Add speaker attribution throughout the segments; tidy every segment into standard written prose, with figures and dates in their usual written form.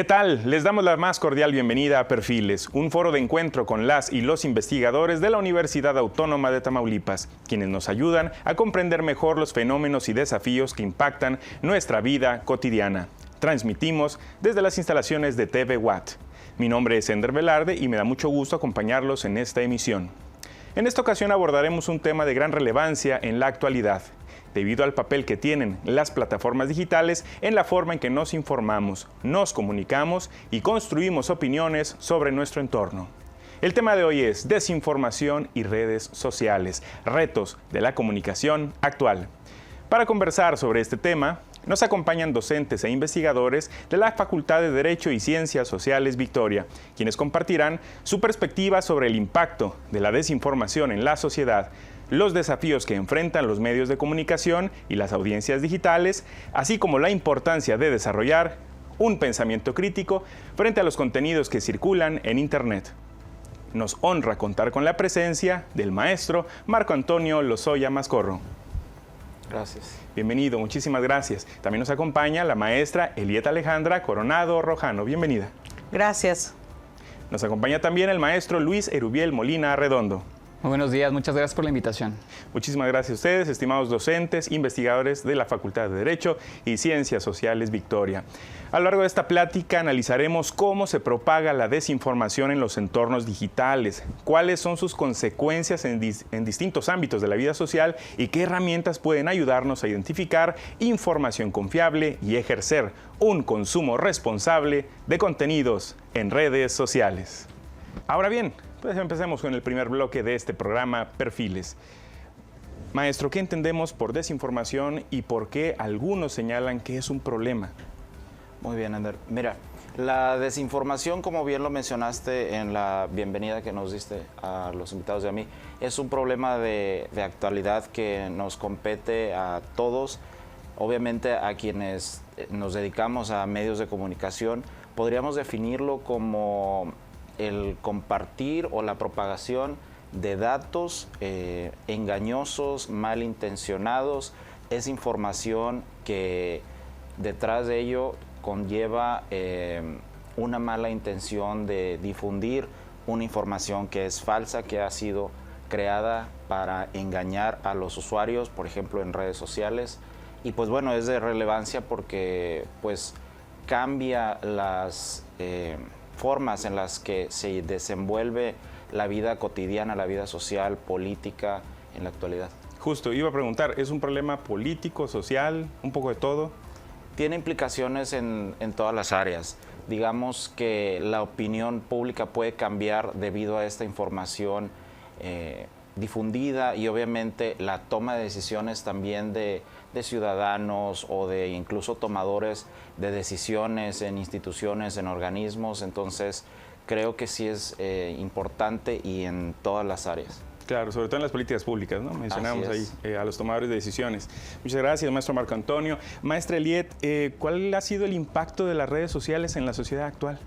Speaker 1: ¿Qué tal? Les damos la más cordial bienvenida a Perfiles, un foro de encuentro con las y los investigadores de la Universidad Autónoma de Tamaulipas, quienes nos ayudan a comprender mejor los fenómenos y desafíos que impactan nuestra vida cotidiana. Transmitimos desde las instalaciones de TV Watt. Mi nombre es Ender Velarde y me da mucho gusto acompañarlos en esta emisión. En esta ocasión abordaremos un tema de gran relevancia en la actualidad, debido al papel que tienen las plataformas digitales en la forma en que nos informamos, nos comunicamos y construimos opiniones sobre nuestro entorno. El tema de hoy es desinformación y redes sociales, retos de la comunicación actual. Para conversar sobre este tema, nos acompañan docentes e investigadores de la Facultad de Derecho y Ciencias Sociales Victoria, quienes compartirán su perspectiva sobre el impacto de la desinformación en la sociedad, los desafíos que enfrentan los medios de comunicación y las audiencias digitales, así como la importancia de desarrollar un pensamiento crítico frente a los contenidos que circulan en Internet. Nos honra contar con la presencia del maestro Marco Antonio Lozoya Mascorro.
Speaker 2: Gracias.
Speaker 1: Bienvenido, muchísimas gracias. También nos acompaña la maestra Elieta Alejandra Coronado Rojano. Bienvenida.
Speaker 3: Gracias.
Speaker 1: Nos acompaña también el maestro Luis Erubiel Molina Arredondo.
Speaker 4: Muy buenos días, muchas gracias por la invitación.
Speaker 1: Muchísimas gracias a ustedes, estimados docentes, investigadores de la Facultad de Derecho y Ciencias Sociales Victoria. A lo largo de esta plática analizaremos cómo se propaga la desinformación en los entornos digitales, cuáles son sus consecuencias en distintos ámbitos de la vida social y qué herramientas pueden ayudarnos a identificar información confiable y ejercer un consumo responsable de contenidos en redes sociales. Ahora bien, pues empecemos con el primer bloque de este programa, Perfiles. Maestro, ¿qué entendemos por desinformación y por qué algunos señalan que es un problema?
Speaker 2: Muy bien, Ander. Mira, la desinformación, como bien lo mencionaste en la bienvenida que nos diste a los invitados y a mí, es un problema de actualidad que nos compete a todos, obviamente a quienes nos dedicamos a medios de comunicación. Podríamos definirlo como el compartir o la propagación de datos engañosos, malintencionados. Es información que detrás de ello conlleva una mala intención de difundir una información que es falsa, que ha sido creada para engañar a los usuarios, por ejemplo en redes sociales. Y pues bueno, es de relevancia porque pues cambia las formas en las que se desenvuelve la vida cotidiana, la vida social, política en la actualidad.
Speaker 1: Justo, iba a preguntar, ¿es un problema político, social, un poco de todo?
Speaker 2: Tiene implicaciones en todas las áreas. Digamos que la opinión pública puede cambiar debido a esta información difundida y obviamente la toma de decisiones también de ciudadanos o de incluso tomadores de decisiones en instituciones, en organismos. Entonces creo que sí es importante y en todas las áreas.
Speaker 1: Claro, sobre todo en las políticas públicas, ¿no? Mencionamos ahí a los tomadores de decisiones. Muchas gracias, maestro Marco Antonio. Maestra Eliet, ¿cuál ha sido el impacto de las redes sociales en la sociedad actual?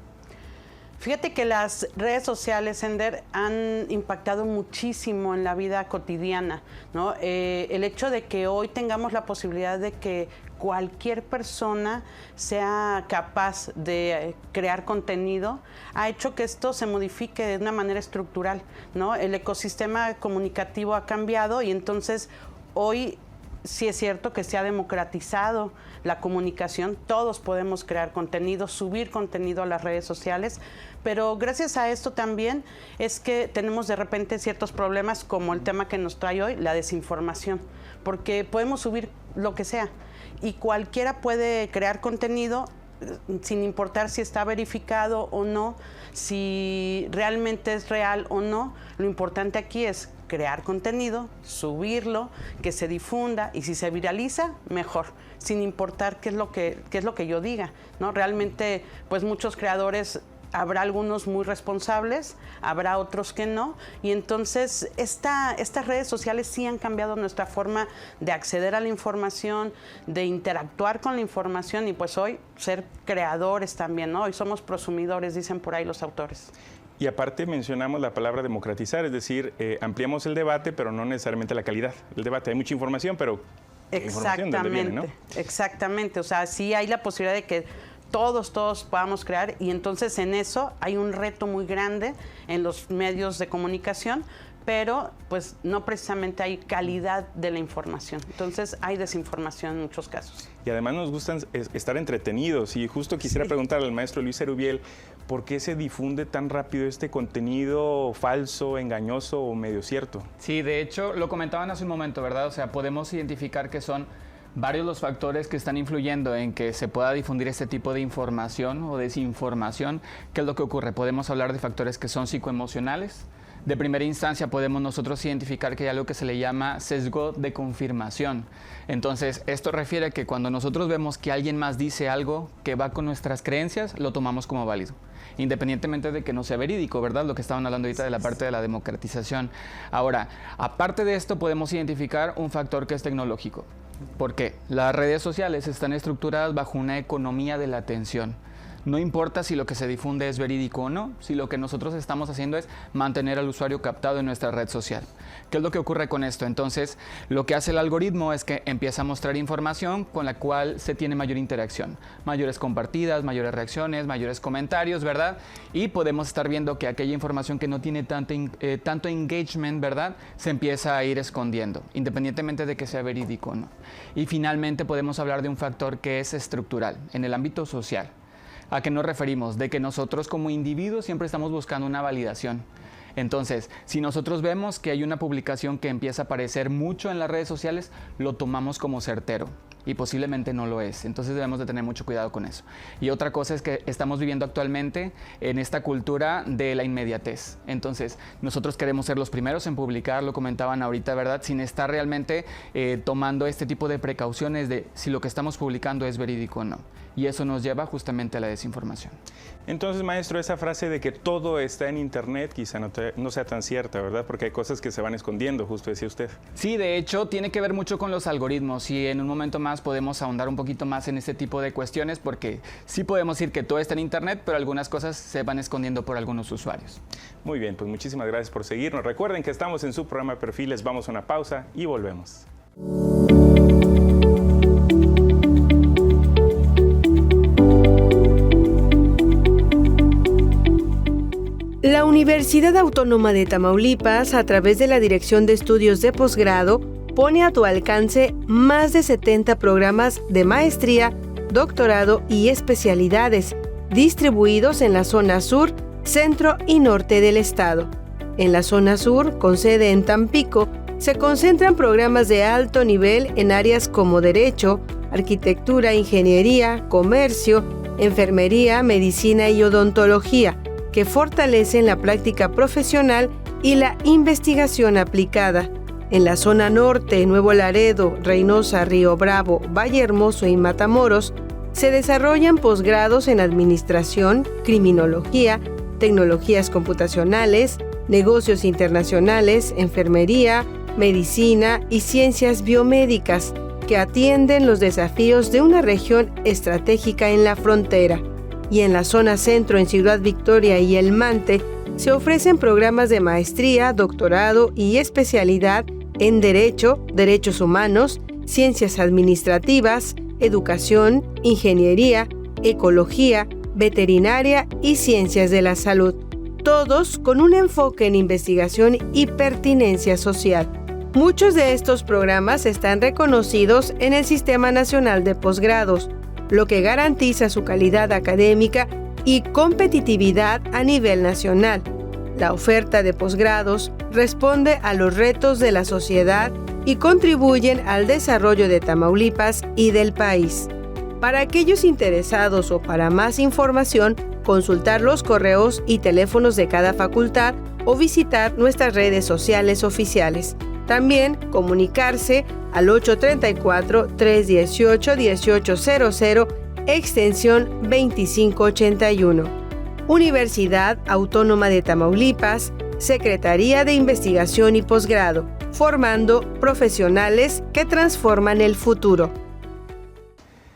Speaker 3: Fíjate que las redes sociales, Ender, han impactado muchísimo en la vida cotidiana, ¿no? El hecho de que hoy tengamos la posibilidad de que cualquier persona sea capaz de crear contenido ha hecho que esto se modifique de una manera estructural, ¿no? El ecosistema comunicativo ha cambiado y entonces hoy sí es cierto que se ha democratizado la comunicación, todos podemos crear contenido, subir contenido a las redes sociales, pero gracias a esto también es que tenemos de repente ciertos problemas como el tema que nos trae hoy, la desinformación, porque podemos subir lo que sea y cualquiera puede crear contenido sin importar si está verificado o no, si realmente es real o no. Lo importante aquí es crear contenido, subirlo, que se difunda y si se viraliza, mejor, sin importar qué es lo que yo diga, ¿no? Realmente, pues muchos creadores, habrá algunos muy responsables, habrá otros que no, y entonces estas redes sociales sí han cambiado nuestra forma de acceder a la información, de interactuar con la información y pues hoy ser creadores también, ¿no? Hoy somos prosumidores, dicen por ahí los autores.
Speaker 1: Y aparte mencionamos la palabra democratizar, es decir, ampliamos el debate, pero no necesariamente la calidad del debate. Hay mucha información, pero
Speaker 3: Exactamente,
Speaker 1: ¿no?
Speaker 3: exactamente. O sea, sí hay la posibilidad de que todos podamos crear, y entonces en eso hay un reto muy grande en los medios de comunicación, pero pues no precisamente hay calidad de la información. Entonces hay desinformación en muchos casos.
Speaker 1: Y además nos gustan estar entretenidos, y justo quisiera preguntarle al maestro Luis Erubiel, ¿por qué se difunde tan rápido este contenido falso, engañoso o medio cierto?
Speaker 4: Sí, de hecho, lo comentaban hace un momento, ¿verdad? O sea, podemos identificar que son varios los factores que están influyendo en que se pueda difundir este tipo de información o desinformación. ¿Qué es lo que ocurre? Podemos hablar de factores que son psicoemocionales. De primera instancia podemos nosotros identificar que hay algo que se le llama sesgo de confirmación. Entonces, esto refiere a que cuando nosotros vemos que alguien más dice algo que va con nuestras creencias, lo tomamos como válido, independientemente de que no sea verídico, ¿verdad? Lo que estaban hablando ahorita de la parte de la democratización. Ahora, aparte de esto, podemos identificar un factor que es tecnológico. ¿Por qué? Las redes sociales están estructuradas bajo una economía de la atención. No importa si lo que se difunde es verídico o no, si lo que nosotros estamos haciendo es mantener al usuario captado en nuestra red social. ¿Qué es lo que ocurre con esto? Entonces, lo que hace el algoritmo es que empieza a mostrar información con la cual se tiene mayor interacción, mayores compartidas, mayores reacciones, mayores comentarios, ¿verdad? Y podemos estar viendo que aquella información que no tiene tanto engagement, ¿verdad?, se empieza a ir escondiendo, independientemente de que sea verídico o no. Y finalmente podemos hablar de un factor que es estructural, en el ámbito social. ¿A qué nos referimos? De que nosotros como individuos siempre estamos buscando una validación. Entonces, si nosotros vemos que hay una publicación que empieza a aparecer mucho en las redes sociales, lo tomamos como certero y posiblemente no lo es. Entonces debemos de tener mucho cuidado con eso. Y otra cosa es que estamos viviendo actualmente en esta cultura de la inmediatez. Entonces, nosotros queremos ser los primeros en publicar, lo comentaban ahorita, ¿verdad?, sin estar realmente tomando este tipo de precauciones de si lo que estamos publicando es verídico o no. Y eso nos lleva justamente a la desinformación.
Speaker 1: Entonces, maestro, esa frase de que todo está en Internet quizá no sea tan cierta, ¿verdad? Porque hay cosas que se van escondiendo, justo decía usted.
Speaker 4: Sí, de hecho, tiene que ver mucho con los algoritmos, y en un momento más podemos ahondar un poquito más en este tipo de cuestiones, porque sí podemos decir que todo está en Internet, pero algunas cosas se van escondiendo por algunos usuarios.
Speaker 1: Muy bien, pues muchísimas gracias por seguirnos. Recuerden que estamos en su programa Perfiles, vamos a una pausa y volvemos.
Speaker 5: La Universidad Autónoma de Tamaulipas, a través de la Dirección de Estudios de Posgrado, pone a tu alcance más de 70 programas de maestría, doctorado y especialidades, distribuidos en la zona sur, centro y norte del estado. En la zona sur, con sede en Tampico, se concentran programas de alto nivel en áreas como Derecho, Arquitectura, Ingeniería, Comercio, Enfermería, Medicina y Odontología, que fortalecen la práctica profesional y la investigación aplicada. En la zona norte, Nuevo Laredo, Reynosa, Río Bravo, Valle Hermoso y Matamoros, se desarrollan posgrados en Administración, Criminología, Tecnologías Computacionales, Negocios Internacionales, Enfermería, Medicina y Ciencias Biomédicas, que atienden los desafíos de una región estratégica en la frontera. Y en la zona centro, en Ciudad Victoria y El Mante, se ofrecen programas de maestría, doctorado y especialidad en Derecho, Derechos Humanos, Ciencias Administrativas, Educación, Ingeniería, Ecología, Veterinaria y Ciencias de la Salud, todos con un enfoque en investigación y pertinencia social. Muchos de estos programas están reconocidos en el Sistema Nacional de Posgrados, lo que garantiza su calidad académica y competitividad a nivel nacional. La oferta de posgrados responde a los retos de la sociedad y contribuyen al desarrollo de Tamaulipas y del país. Para aquellos interesados o para más información, consultar los correos y teléfonos de cada facultad o visitar nuestras redes sociales oficiales. También comunicarse al 834-318-1800, extensión 2581. Universidad Autónoma de Tamaulipas, Secretaría de Investigación y Posgrado, formando profesionales que transforman el futuro.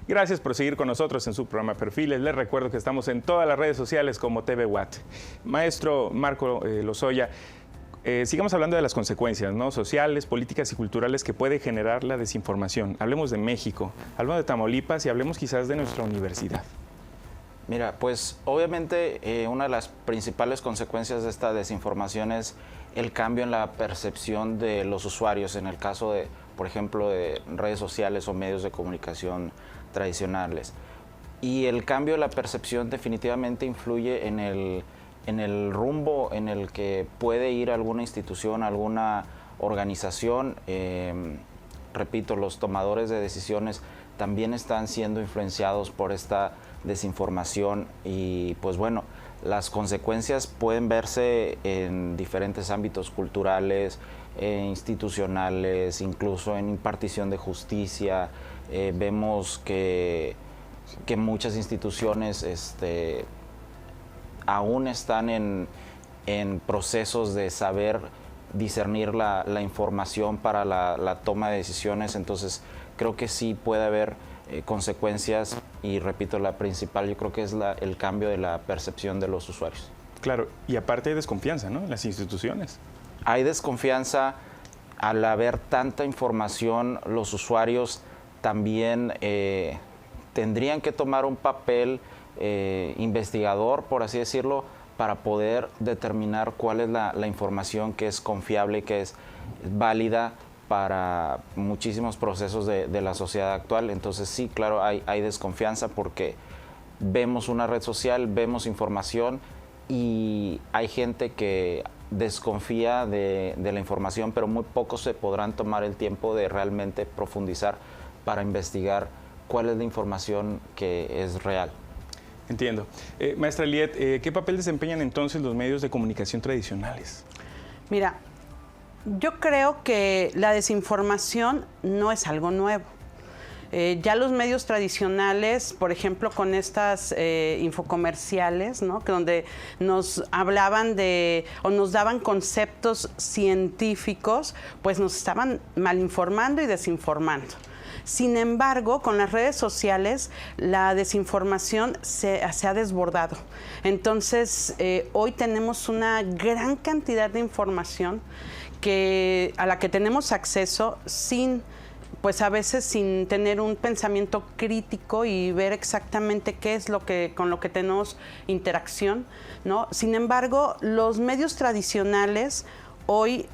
Speaker 1: Gracias por seguir con nosotros en su programa Perfiles. Les recuerdo que estamos en todas las redes sociales como TV Watt. Maestro Marco Lozoya, sigamos hablando de las consecuencias, ¿no?, sociales, políticas y culturales que puede generar la desinformación. Hablemos de México, hablemos de Tamaulipas y hablemos quizás de nuestra universidad.
Speaker 2: Mira, pues obviamente una de las principales consecuencias de esta desinformación es el cambio en la percepción de los usuarios, en el caso de, por ejemplo, de redes sociales o medios de comunicación tradicionales. Y el cambio de la percepción definitivamente influye en el rumbo en el que puede ir alguna institución, alguna organización. Repito, los tomadores de decisiones también están siendo influenciados por esta desinformación y pues bueno, las consecuencias pueden verse en diferentes ámbitos culturales, institucionales, incluso en impartición de justicia. Vemos que muchas instituciones aún están en procesos de saber discernir la información para la toma de decisiones, entonces creo que sí puede haber consecuencias y repito, la principal yo creo que es el cambio de la percepción de los usuarios.
Speaker 1: Claro, y aparte hay desconfianza, ¿no?, en las instituciones.
Speaker 2: Hay desconfianza al haber tanta información, los usuarios también tendrían que tomar un papel investigador, por así decirlo, para poder determinar cuál es la información que es confiable y que es válida para muchísimos procesos de la sociedad actual. Entonces sí, claro, hay desconfianza porque vemos una red social, vemos información y hay gente que desconfía de la información, pero muy pocos se podrán tomar el tiempo de realmente profundizar para investigar cuál es la información que es real.
Speaker 1: Entiendo. Maestra Liet, ¿qué papel desempeñan entonces los medios de comunicación tradicionales?
Speaker 3: Mira, yo creo que la desinformación no es algo nuevo. Ya los medios tradicionales, por ejemplo, con estas infocomerciales, ¿no?, que donde nos hablaban o nos daban conceptos científicos, pues nos estaban malinformando y desinformando. Sin embargo, con las redes sociales, la desinformación se ha desbordado. Entonces, hoy tenemos una gran cantidad de información a la que tenemos acceso pues a veces sin tener un pensamiento crítico y ver exactamente qué es con lo que tenemos interacción, ¿no? Sin embargo, los medios tradicionales hoy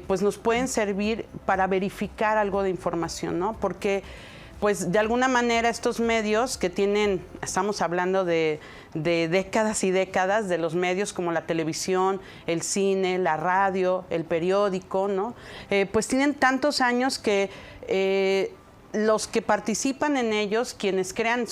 Speaker 3: pues nos pueden servir para verificar algo de información, ¿no? Porque pues de alguna manera estos medios que estamos hablando de décadas y décadas de los medios como la televisión, el cine, la radio, el periódico, ¿no? Pues tienen tantos años que los que participan en ellos, quienes crean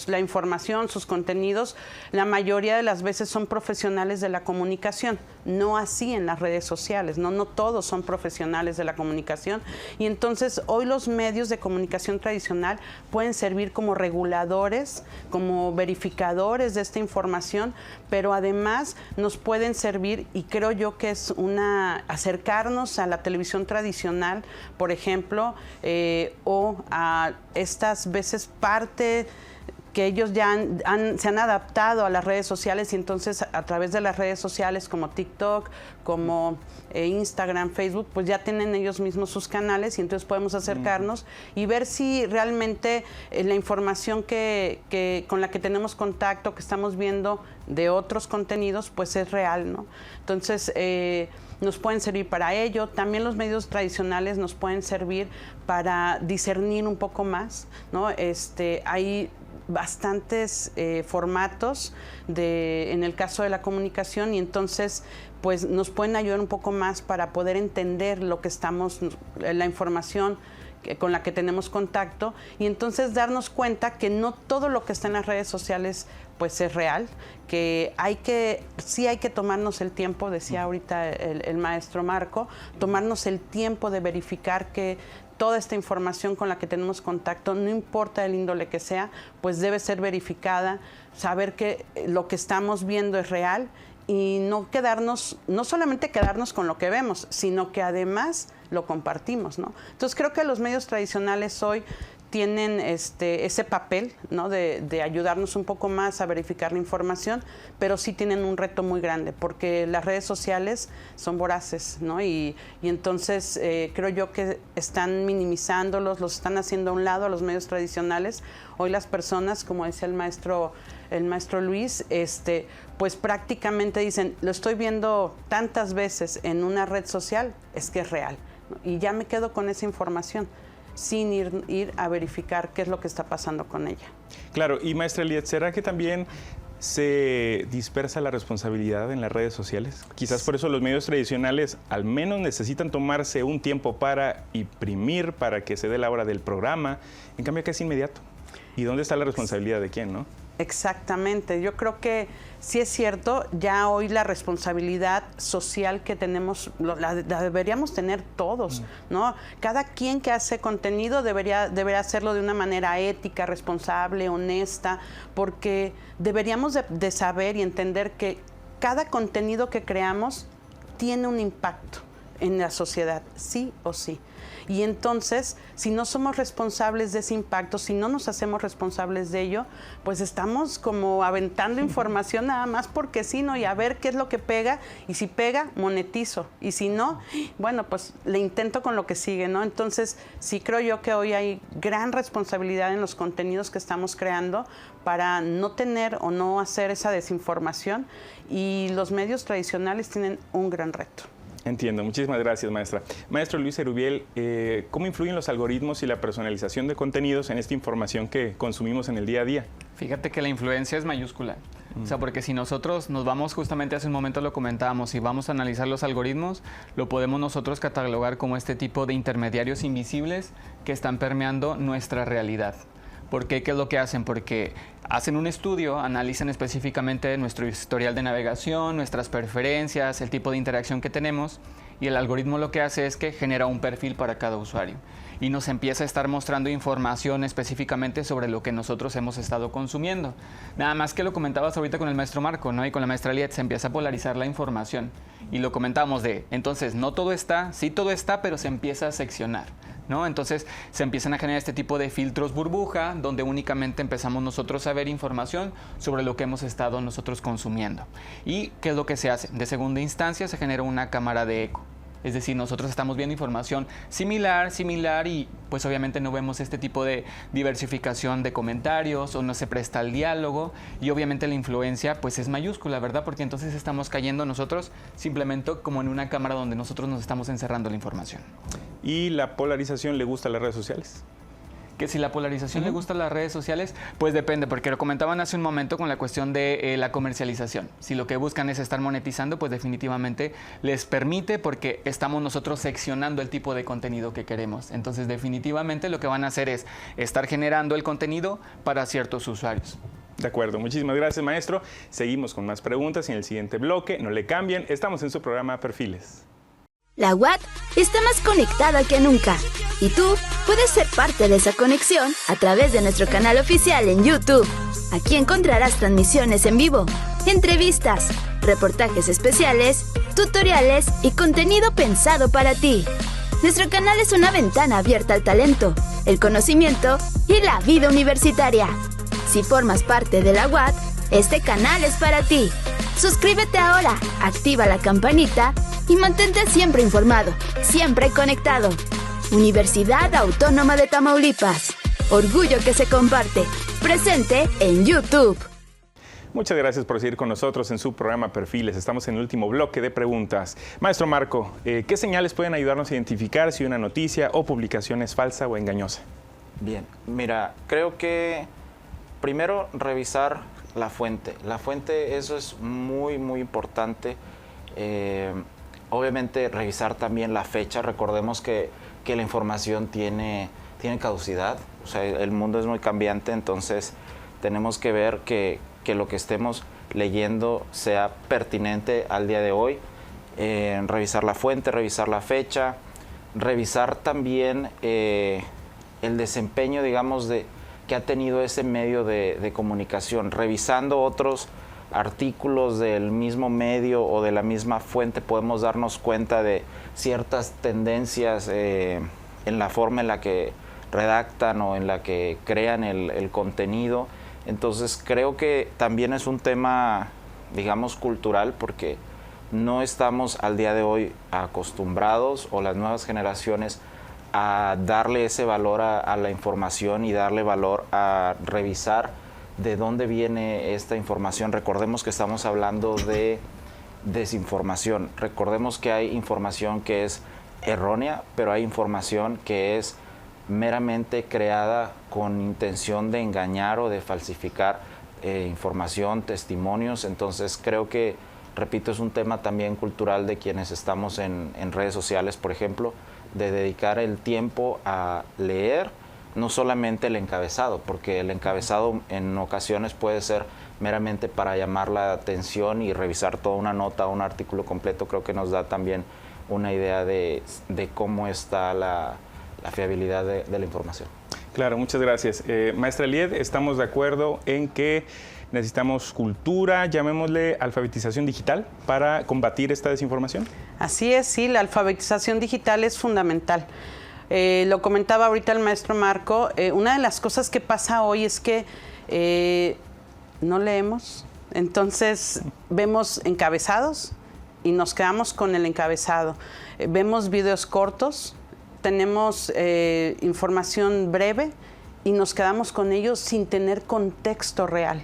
Speaker 3: la información, sus contenidos, la mayoría de las veces son profesionales de la comunicación. No así en las redes sociales, no todos son profesionales de la comunicación. Y entonces hoy los medios de comunicación tradicional pueden servir como reguladores, como verificadores de esta información, pero además nos pueden servir, y creo yo que es acercarnos a la televisión tradicional, por ejemplo, o a estas veces parte que ellos ya se han adaptado a las redes sociales y entonces a través de las redes sociales como TikTok, como Instagram, Facebook, pues ya tienen ellos mismos sus canales y entonces podemos acercarnos y ver si realmente la información con la que tenemos contacto, que estamos viendo de otros contenidos, pues es real, ¿no? Entonces, nos pueden servir para ello. También los medios tradicionales nos pueden servir para discernir un poco más, ¿no? Hay bastantes formatos en el caso de la comunicación y entonces pues nos pueden ayudar un poco más para poder entender la información con la que tenemos contacto y entonces darnos cuenta que no todo lo que está en las redes sociales pues es real, que sí hay que tomarnos el tiempo, decía ahorita el maestro Marco, tomarnos el tiempo de verificar que toda esta información con la que tenemos contacto, no importa el índole que sea, pues debe ser verificada, saber que lo que estamos viendo es real y no solamente quedarnos con lo que vemos, sino que además lo compartimos, ¿no? Entonces creo que los medios tradicionales hoy tienen ese papel, ¿no?, de ayudarnos un poco más a verificar la información, pero sí tienen un reto muy grande, porque las redes sociales son voraces, ¿no? Y entonces creo yo que están minimizándolos, los están haciendo a un lado a los medios tradicionales. Hoy las personas, como decía el maestro el maestro Luis, pues prácticamente dicen, lo estoy viendo tantas veces en una red social, es que es real, ¿no? Y ya me quedo con esa información, sin ir a verificar qué es lo que está pasando con ella.
Speaker 1: Claro, y maestra Liet, ¿será que también se dispersa la responsabilidad en las redes sociales? Quizás por eso los medios tradicionales al menos necesitan tomarse un tiempo para imprimir, para que se dé la hora del programa, en cambio acá es inmediato. ¿Y dónde está la responsabilidad de quién, no?
Speaker 3: Exactamente, yo creo que sí es cierto, ya hoy la responsabilidad social que tenemos, la deberíamos tener todos, ¿no? Cada quien que hace contenido debería hacerlo de una manera ética, responsable, honesta, porque deberíamos de saber y entender que cada contenido que creamos tiene un impacto en la sociedad, sí o sí. Y entonces, si no somos responsables de ese impacto, si no nos hacemos responsables de ello, pues estamos como aventando información nada más porque sí, ¿no? Y a ver qué es lo que pega, y si pega, monetizo, y si no, bueno, pues le intento con lo que sigue, ¿no? Entonces, sí creo yo que hoy hay gran responsabilidad en los contenidos que estamos creando para no tener o no hacer esa desinformación, y los medios tradicionales tienen un gran reto.
Speaker 1: Entiendo, muchísimas gracias, maestra. Maestro Luis Erubiel, ¿cómo influyen los algoritmos y la personalización de contenidos en esta información que consumimos en el día a día?
Speaker 4: Fíjate que la influencia es mayúscula. O sea, porque si nosotros nos vamos, justamente hace un momento lo comentábamos, y vamos a analizar los algoritmos, lo podemos nosotros catalogar como este tipo de intermediarios invisibles que están permeando nuestra realidad. ¿Por qué? ¿Qué es lo que hacen? Porque hacen un estudio, analizan específicamente nuestro historial de navegación, nuestras preferencias, el tipo de interacción que tenemos, y el algoritmo lo que hace es que genera un perfil para cada usuario y nos empieza a estar mostrando información específicamente sobre lo que nosotros hemos estado consumiendo. Nada más que lo comentabas ahorita con el maestro Marco, ¿no? Y con la maestra Liet, se empieza a polarizar la información. Y lo comentábamos entonces, no todo está, sí todo está, pero se empieza a seccionar, ¿no? Entonces se empiezan a generar este tipo de filtros burbuja, donde únicamente empezamos nosotros a ver información sobre lo que hemos estado nosotros consumiendo. ¿Y qué es lo que se hace? De segunda instancia se genera una cámara de eco. Es decir, nosotros estamos viendo información similar, y pues obviamente no vemos este tipo de diversificación de comentarios, o no se presta al diálogo, y obviamente la influencia pues es mayúscula, ¿verdad? Porque entonces estamos cayendo nosotros simplemente como en una cámara donde nosotros nos estamos encerrando la información.
Speaker 1: ¿Y la polarización le gusta a las redes sociales?
Speaker 4: Que si la polarización le gusta a las redes sociales, pues depende, porque lo comentaban hace un momento con la cuestión de la comercialización. Si lo que buscan es estar monetizando, pues definitivamente les permite, porque estamos nosotros seccionando el tipo de contenido que queremos. Entonces definitivamente lo que van a hacer es estar generando el contenido para ciertos usuarios.
Speaker 1: De acuerdo, muchísimas gracias, maestro. Seguimos con más preguntas en el siguiente bloque. No le cambien, estamos en su programa Perfiles.
Speaker 6: La UAT está más conectada que nunca, y tú puedes ser parte de esa conexión a través de nuestro canal oficial en YouTube. Aquí encontrarás transmisiones en vivo, entrevistas, reportajes especiales, tutoriales y contenido pensado para ti. Nuestro canal es una ventana abierta al talento, el conocimiento y la vida universitaria. Si formas parte de la UAT, este canal es para ti. Suscríbete ahora, activa la campanita y mantente siempre informado, siempre conectado. Universidad Autónoma de Tamaulipas. Orgullo que se comparte. Presente en YouTube.
Speaker 1: Muchas gracias por seguir con nosotros en su programa Perfiles. Estamos en el último bloque de preguntas. Maestro Marco, ¿qué señales pueden ayudarnos a identificar si una noticia o publicación es falsa o engañosa?
Speaker 2: Bien, mira, creo que primero revisar la fuente. La fuente, eso es muy, muy importante. Obviamente revisar también la fecha. Recordemos que la información tiene caducidad. O sea, el mundo es muy cambiante, entonces tenemos que ver que lo que estemos leyendo sea pertinente al día de hoy. Revisar la fuente, revisar la fecha, revisar también el desempeño, digamos, que ha tenido ese medio de comunicación. Revisando otros artículos del mismo medio o de la misma fuente, podemos darnos cuenta de ciertas tendencias en la forma en la que redactan o en la que crean el contenido. Entonces creo que también es un tema, digamos, cultural, porque no estamos al día de hoy acostumbrados, o las nuevas generaciones, a darle ese valor a la información y darle valor a revisar de dónde viene esta información. Recordemos que estamos hablando de desinformación. Recordemos que hay información que es errónea, pero hay información que es meramente creada con intención de engañar o de falsificar información, testimonios. Entonces creo que, repito, es un tema también cultural de quienes estamos en redes sociales, por ejemplo, de dedicar el tiempo a leer no solamente el encabezado, porque el encabezado en ocasiones puede ser meramente para llamar la atención, y revisar toda una nota o un artículo completo creo que nos da también una idea de cómo está la fiabilidad de la información.
Speaker 1: Claro, muchas gracias. Maestra Lied, estamos de acuerdo en que necesitamos cultura, llamémosle alfabetización digital, para combatir esta desinformación.
Speaker 3: Así es, sí, la alfabetización digital es fundamental. Lo comentaba ahorita el maestro Marco, una de las cosas que pasa hoy es que no leemos, entonces vemos encabezados y nos quedamos con el encabezado. Vemos videos cortos, tenemos información breve y nos quedamos con ellos sin tener contexto real.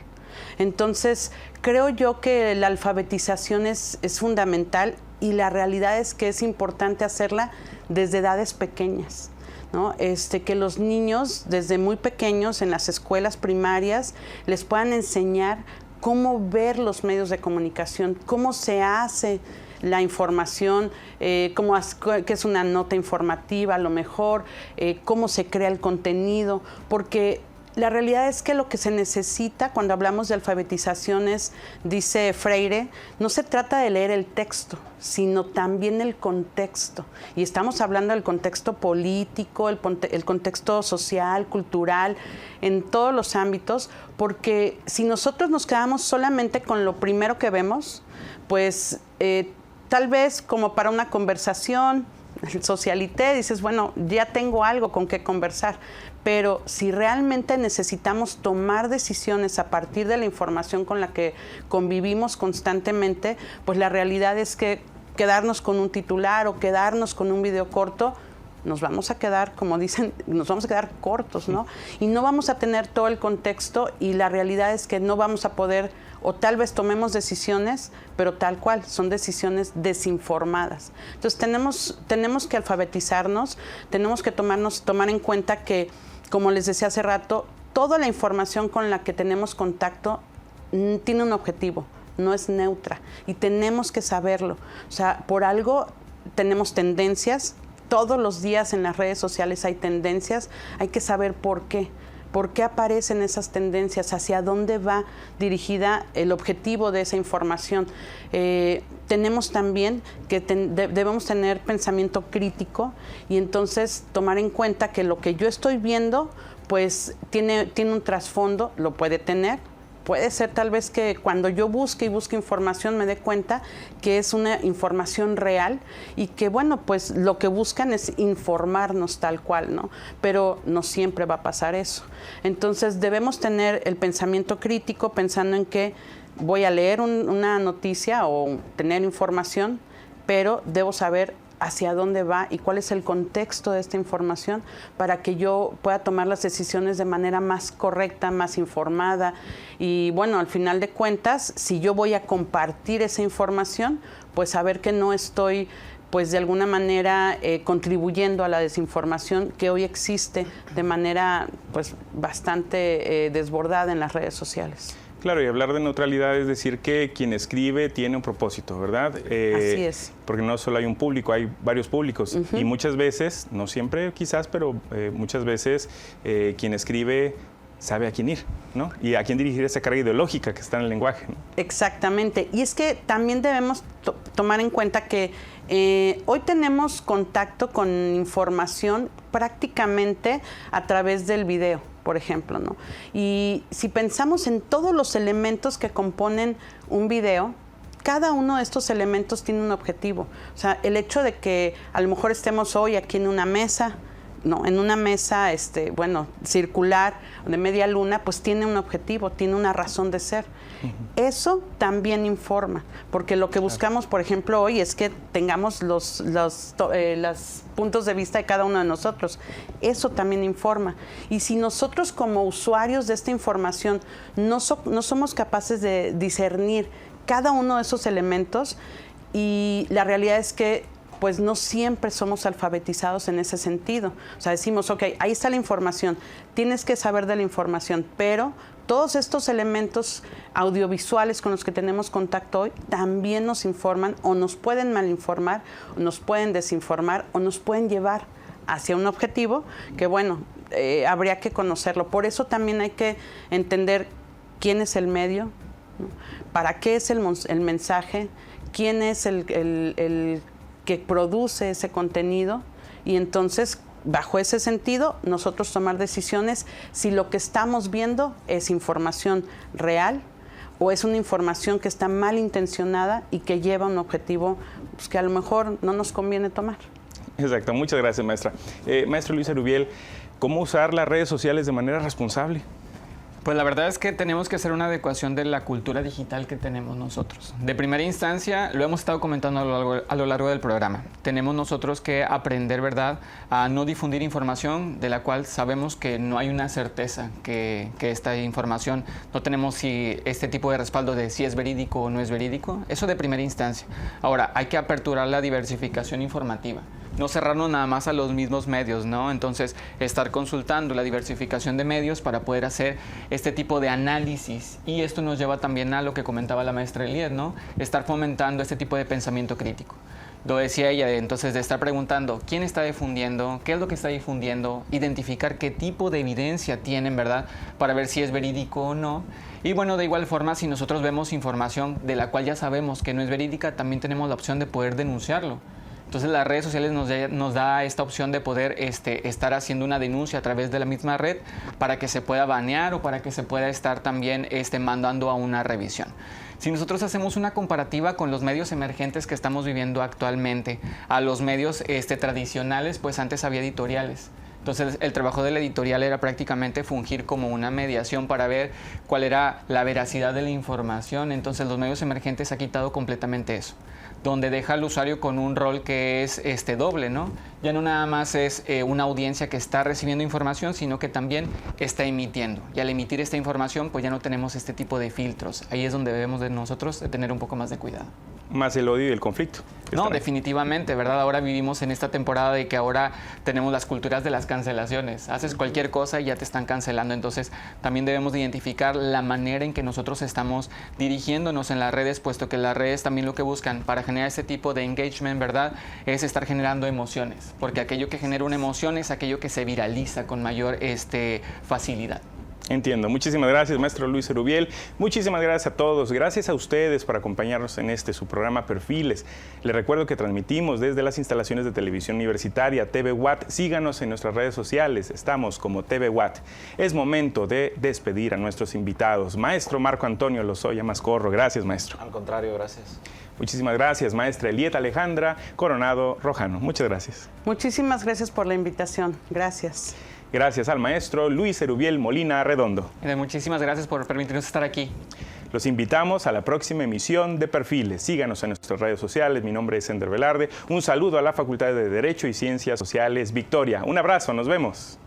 Speaker 3: Entonces, creo yo que la alfabetización es fundamental, y la realidad es que es importante hacerla desde edades pequeñas, ¿no? Que los niños desde muy pequeños en las escuelas primarias les puedan enseñar cómo ver los medios de comunicación, cómo se hace la información, qué es una nota informativa a lo mejor, cómo se crea el contenido, porque la realidad es que lo que se necesita cuando hablamos de alfabetización es, dice Freire, no se trata de leer el texto, sino también el contexto. Y estamos hablando del contexto político, el contexto social, cultural, en todos los ámbitos, porque si nosotros nos quedamos solamente con lo primero que vemos, pues tal vez como para una conversación, el socialité, dices, bueno, ya tengo algo con qué conversar. Pero si realmente necesitamos tomar decisiones a partir de la información con la que convivimos constantemente, pues la realidad es que quedarnos con un titular o quedarnos con un video corto, nos vamos a quedar, como dicen, nos vamos a quedar cortos, ¿no? Y no vamos a tener todo el contexto, y la realidad es que no vamos a poder, o tal vez tomemos decisiones, pero tal cual, son decisiones desinformadas. Entonces tenemos que alfabetizarnos, tenemos que tomar en cuenta que, como les decía hace rato, toda la información con la que tenemos contacto tiene un objetivo, no es neutra, y tenemos que saberlo. O sea, por algo tenemos tendencias, todos los días en las redes sociales hay tendencias, hay que saber por qué. ¿Por qué aparecen esas tendencias? ¿Hacia dónde va dirigida el objetivo de esa información? Tenemos también que debemos tener pensamiento crítico, y entonces tomar en cuenta que lo que yo estoy viendo pues tiene un trasfondo, lo puede tener. Puede ser tal vez que cuando yo busque información me dé cuenta que es una información real, y que bueno, pues lo que buscan es informarnos tal cual, ¿no? Pero no siempre va a pasar eso. Entonces debemos tener el pensamiento crítico pensando en que voy a leer una noticia o tener información, pero debo saber hacia dónde va y cuál es el contexto de esta información para que yo pueda tomar las decisiones de manera más correcta, más informada. Y bueno, al final de cuentas, si yo voy a compartir esa información, pues saber que no estoy, pues de alguna manera contribuyendo a la desinformación que hoy existe de manera pues bastante desbordada en las redes sociales.
Speaker 1: Claro, y hablar de neutralidad es decir que quien escribe tiene un propósito, ¿verdad?
Speaker 3: Así es.
Speaker 1: Porque no solo hay un público, hay varios públicos. Y muchas veces, no siempre quizás, pero muchas veces quien escribe sabe a quién ir, ¿no? Y a quién dirigir esa carga ideológica que está en el lenguaje, ¿no?
Speaker 3: Exactamente. Y es que también debemos tomar en cuenta que hoy tenemos contacto con información prácticamente a través del video, por ejemplo, ¿no? Y si pensamos en todos los elementos que componen un video, cada uno de estos elementos tiene un objetivo. O sea, el hecho de que a lo mejor estemos hoy aquí en una mesa, ¿no? En una mesa, circular, de media luna, pues tiene un objetivo, tiene una razón de ser. Eso también informa, porque lo que buscamos, por ejemplo, hoy es que tengamos los puntos de vista de cada uno de nosotros. Eso también informa. Y si nosotros como usuarios de esta información no somos capaces de discernir cada uno de esos elementos, y la realidad es que pues no siempre somos alfabetizados en ese sentido. O sea, decimos, ok, ahí está la información, tienes que saber de la información, pero todos estos elementos audiovisuales con los que tenemos contacto hoy también nos informan o nos pueden malinformar, o nos pueden desinformar o nos pueden llevar hacia un objetivo que, bueno, habría que conocerlo. Por eso también hay que entender quién es el medio, ¿no? Para qué es el mensaje, quién es el que produce ese contenido, y entonces bajo ese sentido nosotros tomar decisiones si lo que estamos viendo es información real o es una información que está mal intencionada y que lleva un objetivo pues, que a lo mejor no nos conviene tomar.
Speaker 1: Exacto, muchas gracias, maestra. Maestro Luis Erubiel, ¿cómo usar las redes sociales de manera responsable?
Speaker 4: Pues la verdad es que tenemos que hacer una adecuación de la cultura digital que tenemos nosotros. De primera instancia, lo hemos estado comentando a lo largo del programa. Tenemos nosotros que aprender, ¿verdad?, a no difundir información de la cual sabemos que no hay una certeza que esta información, no tenemos si este tipo de respaldo de si es verídico o no es verídico. Eso de primera instancia. Ahora, hay que aperturar la diversificación informativa. No cerrarnos nada más a los mismos medios, ¿no? Entonces, estar consultando la diversificación de medios para poder hacer este tipo de análisis. Y esto nos lleva también a lo que comentaba la maestra Eliet, ¿no? Estar fomentando este tipo de pensamiento crítico. Lo decía ella, entonces, de estar preguntando quién está difundiendo, qué es lo que está difundiendo, identificar qué tipo de evidencia tienen, ¿verdad?, para ver si es verídico o no. Y bueno, de igual forma, si nosotros vemos información de la cual ya sabemos que no es verídica, también tenemos la opción de poder denunciarlo. Entonces las redes sociales nos da esta opción de poder estar haciendo una denuncia a través de la misma red para que se pueda banear o para que se pueda estar también mandando a una revisión. Si nosotros hacemos una comparativa con los medios emergentes que estamos viviendo actualmente, a los medios tradicionales, pues antes había editoriales. Entonces el trabajo de la editorial era prácticamente fungir como una mediación para ver cuál era la veracidad de la información. Entonces los medios emergentes ha quitado completamente eso, donde deja al usuario con un rol que es doble, ¿no? Ya no nada más es una audiencia que está recibiendo información, sino que también está emitiendo. Y al emitir esta información, pues ya no tenemos este tipo de filtros. Ahí es donde debemos de nosotros de tener un poco más de cuidado. Más el odio y el conflicto. No, definitivamente, ¿verdad? Ahora vivimos en esta temporada de que ahora tenemos las culturas de las cancelaciones. Haces cualquier cosa y ya te están cancelando. Entonces, también debemos de identificar la manera en que nosotros estamos dirigiéndonos en las redes, puesto que las redes también lo que buscan para generar este tipo de engagement, ¿verdad?, es estar generando emociones. Porque aquello que genera una emoción es aquello que se viraliza con mayor facilidad. Entiendo. Muchísimas gracias, maestro Luis Erubiel. Muchísimas gracias a todos. Gracias a ustedes por acompañarnos en su programa Perfiles. Les recuerdo que transmitimos desde las instalaciones de televisión universitaria TV Watt. Síganos en nuestras redes sociales. Estamos como TV Watt. Es momento de despedir a nuestros invitados. Maestro Marco Antonio Lozoya Mascorro. Gracias, maestro.
Speaker 2: Al contrario, gracias.
Speaker 1: Muchísimas gracias, maestra Eliet Alejandra Coronado Rojano. Muchas gracias.
Speaker 3: Muchísimas gracias por la invitación. Gracias.
Speaker 1: Gracias al maestro Luis Erubiel Molina Redondo.
Speaker 4: Muchísimas gracias por permitirnos estar aquí.
Speaker 1: Los invitamos a la próxima emisión de Perfiles. Síganos en nuestras redes sociales. Mi nombre es Ender Velarde. Un saludo a la Facultad de Derecho y Ciencias Sociales Victoria. Un abrazo, nos vemos.